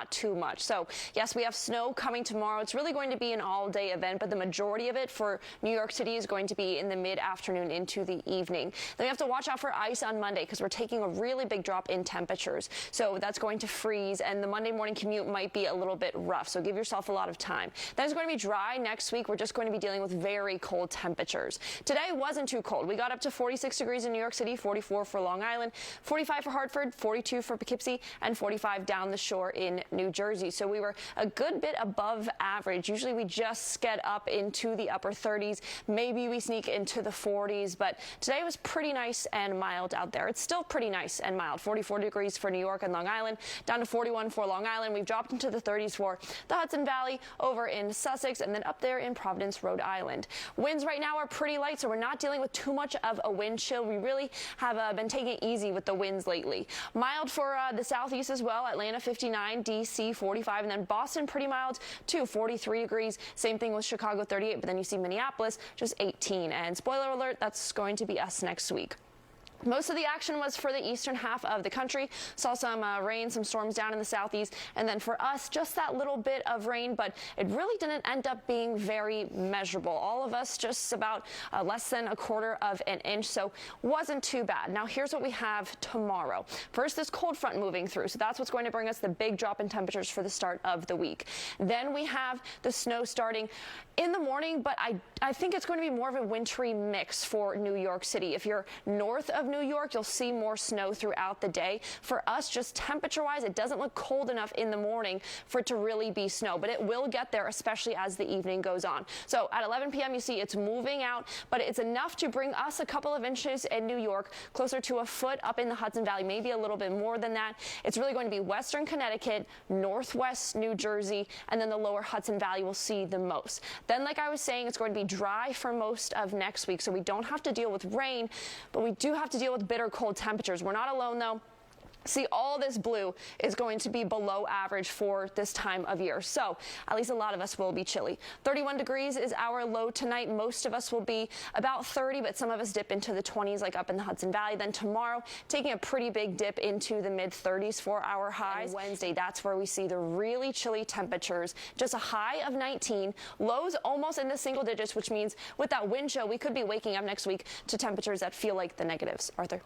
not too much. So yes, we have snow coming tomorrow. It's really going to be an all-day event, but the majority of it for New York City is going to be in the mid-afternoon into the evening. Then we have to watch out for ice on Monday because we're taking a really big drop in temperatures. So that's going to freeze, and the Monday morning commute might be a little bit rough. So give yourself a lot of time. Then it's going to be dry next week. We're just going to be dealing with very cold temperatures. Today wasn't too cold. We got up to 46 degrees in New York City, 44 for Long Island, 45 for Hartford, 42 for Poughkeepsie, and 45 down the shore in New Jersey. So we were a good bit above average. Usually we just get up into the upper 30s. Maybe we sneak into the 40s, but today was pretty nice and mild out there. It's still pretty nice and mild. 44 degrees for New York and Long Island, down to 41 for Long Island. We've dropped into the 30s for the Hudson Valley, over in Sussex, and then up there in Providence, Rhode Island. Winds right now are pretty light, so we're not dealing with too much of a wind chill. We really have been taking it easy with the winds lately. Mild for the southeast as well. Atlanta 59, D.C. 45, and then Boston pretty mild too, 43 degrees. Same thing with Chicago 38, but then you see Minneapolis just 18. And spoiler alert, that's going to be us next week. Most of the action was for the eastern half of the country. Saw some rain, some storms down in the southeast. And then for us, just that little bit of rain, but it really didn't end up being very measurable. All of us just about less than a quarter of an inch, so wasn't too bad. Now here's what we have tomorrow. First, this cold front moving through, so that's what's going to bring us the big drop in temperatures for the start of the week. Then we have the snow starting in the morning, but I think it's going to be more of a wintry mix for New York City. If you're north of New York, you'll see more snow throughout the day. For us, just temperature-wise, it doesn't look cold enough in the morning for it to really be snow, but it will get there, especially as the evening goes on. So at 11 p.m., you see it's moving out, but it's enough to bring us a couple of inches in New York, closer to a foot up in the Hudson Valley, maybe a little bit more than that. It's really going to be western Connecticut, northwest New Jersey, and then the lower Hudson Valley will see the most. Then, like I was saying, it's going to be dry for most of next week, so we don't have to deal with rain, but we do have to deal with bitter cold temperatures. We're not alone, though. See, all this blue is going to be below average for this time of year. So at least a lot of us will be chilly. 31 degrees is our low tonight. Most of us will be about 30, but some of us dip into the 20s, like up in the Hudson Valley. Then tomorrow, taking a pretty big dip into the mid-30s for our highs. And Wednesday, that's where we see the really chilly temperatures. Just a high of 19, lows almost in the single digits, which means with that wind chill, we could be waking up next week to temperatures that feel like the negatives. Arthur?